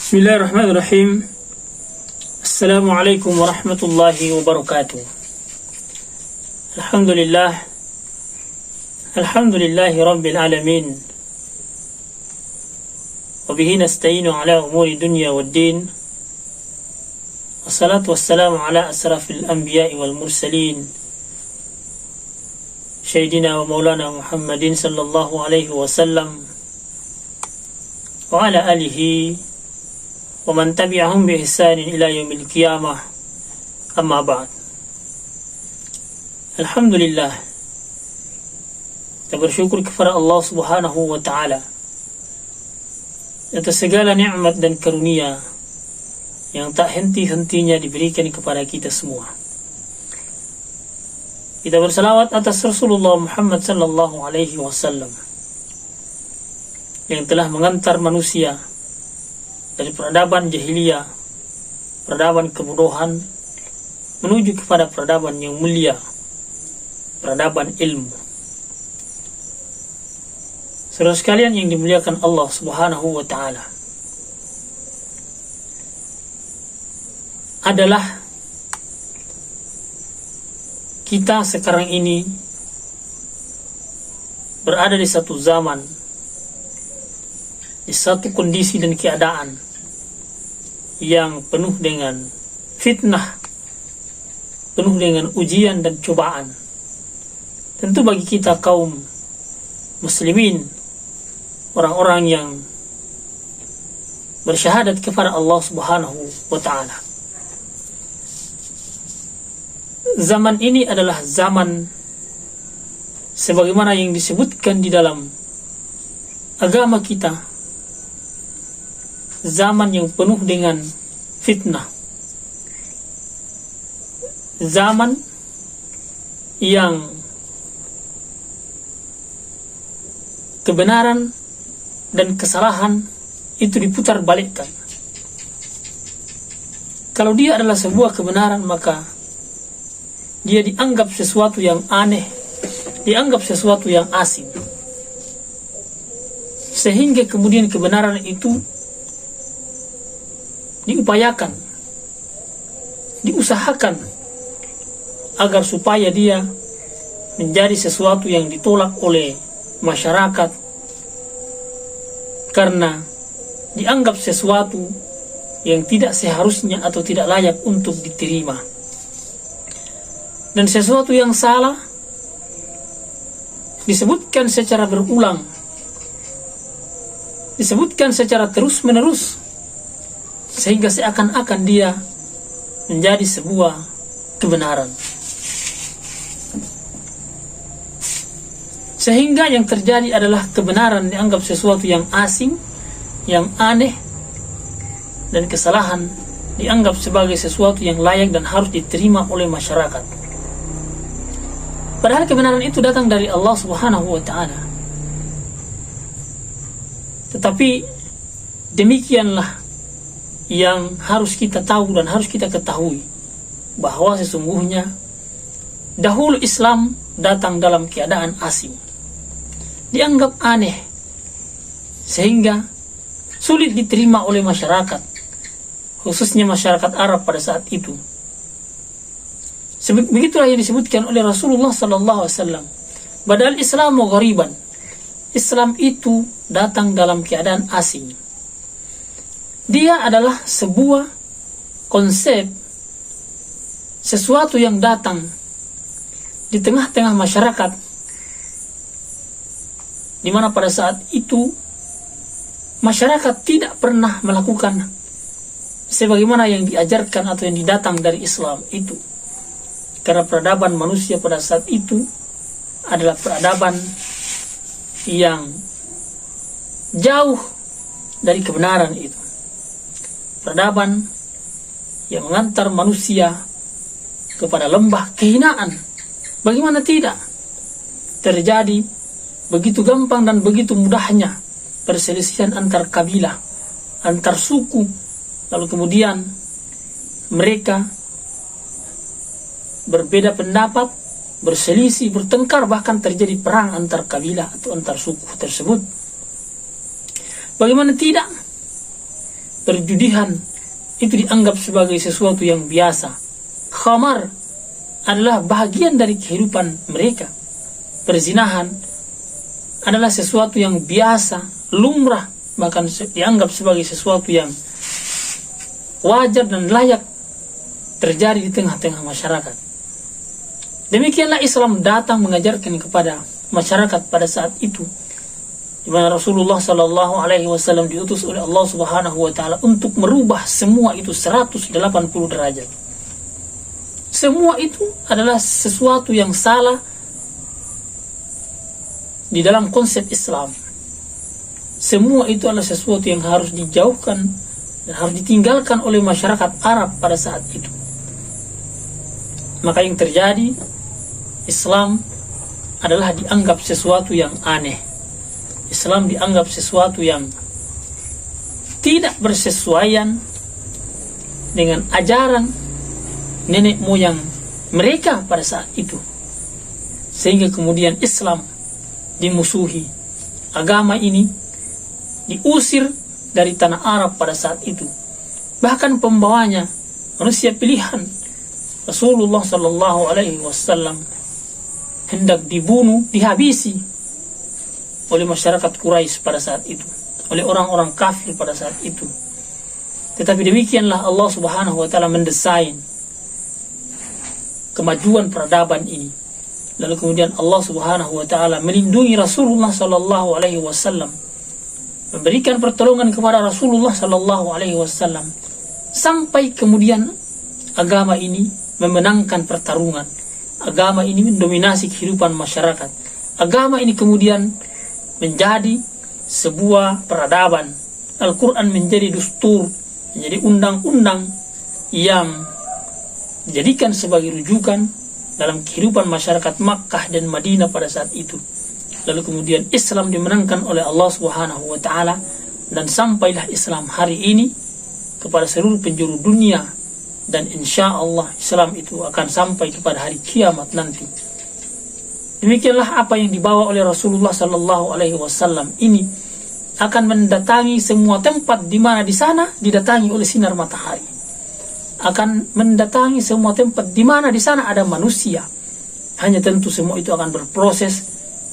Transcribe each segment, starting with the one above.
Bismillahirrahmanirrahim. Assalamualaikum warahmatullahi wabarakatuh. Alhamdulillahi rabbil alamin. Wabihi nasta'inu ala umuri dunya waddin. Wassalatu wassalamu ala asrafil anbiya'i wal mursalin, Sayyidina wa maulana Muhammadin sallallahu alaihi wasallam wa ala alihi wa man tabi'ahum bi ihsanin ila yaumil qiyamah. Amma ba'd. Alhamdulillah, kita bersyukur kepada Allah Subhanahu wa taala atas segala nikmat dan karunia yang tak henti-hentinya diberikan kepada kita semua. Kita bersalawat atas Rasulullah Muhammad sallallahu alaihi wasallam yang telah mengantar manusia dari peradaban jahiliyah, peradaban kebodohan, menuju kepada peradaban yang mulia, peradaban ilmu. Saudara sekalian yang dimuliakan Allah Subhanahu wa taala, adalah kita sekarang ini berada di satu zaman, di satu kondisi dan keadaan yang penuh dengan fitnah, penuh dengan ujian dan cobaan. Tentu bagi kita kaum muslimin, orang-orang yang bersyahadat kepada Allah Subhanahu wa taala, zaman ini adalah zaman sebagaimana yang disebutkan di dalam agama kita, zaman yang penuh dengan fitnah, zaman yang kebenaran dan kesalahan itu diputar balikkan. Kalau dia adalah sebuah kebenaran, maka dia dianggap sesuatu yang aneh, dianggap sesuatu yang asing, sehingga kemudian kebenaran itu diupayakan, diusahakan agar supaya dia menjadi sesuatu yang ditolak oleh masyarakat, karena dianggap sesuatu yang tidak seharusnya atau tidak layak untuk diterima. Dan sesuatu yang salah disebutkan secara berulang, disebutkan secara terus-menerus, sehingga seakan-akan dia menjadi sebuah kebenaran. Sehingga yang terjadi adalah kebenaran dianggap sesuatu yang asing, yang aneh, dan kesalahan dianggap sebagai sesuatu yang layak dan harus diterima oleh masyarakat. Padahal kebenaran itu datang dari Allah Subhanahu wa taala. Tetapi demikianlah yang harus kita tahu dan harus kita ketahui, bahwa sesungguhnya dahulu Islam datang dalam keadaan asing, dianggap aneh, sehingga sulit diterima oleh masyarakat, khususnya masyarakat Arab pada saat itu. Begitulah yang disebutkan oleh Rasulullah sallallahu alaihi wasallam, badal Islamu ghariban, Islam itu datang dalam keadaan asing. Dia adalah sebuah konsep, sesuatu yang datang di tengah-tengah masyarakat, di mana pada saat itu masyarakat tidak pernah melakukan sebagaimana yang diajarkan atau yang didatang dari Islam itu. Karena peradaban manusia pada saat itu adalah peradaban yang jauh dari kebenaran itu, peradaban yang mengantar manusia kepada lembah kehinaan. Bagaimana tidak terjadi begitu gampang dan begitu mudahnya perselisihan antar kabilah, antar suku, lalu kemudian mereka berbeda pendapat, berselisih, bertengkar, bahkan terjadi perang antar kabilah atau antar suku tersebut. Bagaimana tidak perjudian itu dianggap sebagai sesuatu yang biasa. Khamar adalah bahagian dari kehidupan mereka. Perzinahan adalah sesuatu yang biasa, lumrah, bahkan dianggap sebagai sesuatu yang wajar dan layak terjadi di tengah-tengah masyarakat. Demikianlah Islam datang mengajarkan kepada masyarakat pada saat itu, di mana Rasulullah Sallallahu Alaihi Wasallam diutus oleh Allah Subhanahu Wa Taala untuk merubah semua itu 180 derajat. Semua itu adalah sesuatu yang salah di dalam konsep Islam. Semua itu adalah sesuatu yang harus dijauhkan dan harus ditinggalkan oleh masyarakat Arab pada saat itu. Maka yang terjadi, Islam adalah dianggap sesuatu yang aneh. Islam dianggap sesuatu yang tidak bersesuaian dengan ajaran nenek moyang mereka pada saat itu. Sehingga kemudian Islam dimusuhi. Agama ini diusir dari tanah Arab pada saat itu. Bahkan pembawanya, manusia pilihan Rasulullah Sallallahu Alaihi Wasallam, hendak dibunuh, dihabisi oleh masyarakat Quraisy pada saat itu, oleh orang-orang kafir pada saat itu. Tetapi demikianlah Allah Subhanahu Wa Taala mendesain kemajuan peradaban ini. Lalu kemudian Allah Subhanahu Wa Taala melindungi Rasulullah Sallallahu Alaihi Wasallam, memberikan pertolongan kepada Rasulullah Sallallahu Alaihi Wasallam, sampai kemudian agama ini memenangkan pertarungan. Agama ini mendominasi kehidupan masyarakat. Agama ini kemudian menjadi sebuah peradaban. Al-Quran menjadi dustur, menjadi undang-undang yang dijadikan sebagai rujukan dalam kehidupan masyarakat Makkah dan Madinah pada saat itu. Lalu kemudian Islam dimenangkan oleh Allah Subhanahu Wa Taala, dan sampailah Islam hari ini kepada seluruh penjuru dunia, dan insya Allah Islam itu akan sampai kepada hari kiamat nanti. Demikianlah apa yang dibawa oleh Rasulullah Sallallahu Alaihi Wasallam ini akan mendatangi semua tempat di mana di sana didatangi oleh sinar matahari. Akan mendatangi semua tempat di mana di sana ada manusia. Hanya tentu semua itu akan berproses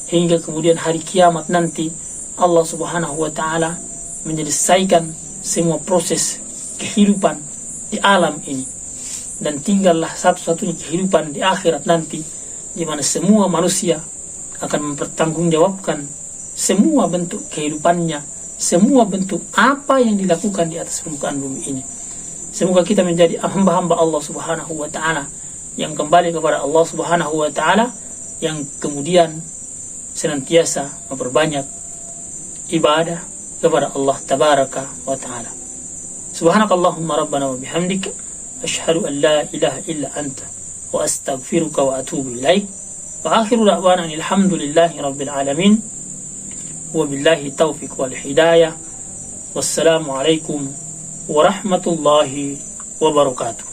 hingga kemudian hari kiamat nanti Allah Subhanahu Wa Taala menyelesaikan semua proses kehidupan di alam ini, dan tinggallah satu-satunya kehidupan di akhirat nanti, di mana semua manusia akan mempertanggungjawabkan semua bentuk kehidupannya, semua bentuk apa yang dilakukan di atas permukaan bumi ini. Semoga kita menjadi hamba-hamba Allah Subhanahu Wa Taala yang kembali kepada Allah Subhanahu Wa Taala, yang kemudian senantiasa memperbanyak ibadah kepada Allah Tabaraka wa Taala. Subhanakallahumma rabbana wa bihamdika asyhadu an la ilaha illa anta wa astaghfiruka wa atubu ilaik. Wa akhiru da'wana alhamdulillahi rabbil alamin. Wa billahi taufiq wal hidayah. Wassalamu alaikum warahmatullahi wabarakatuh.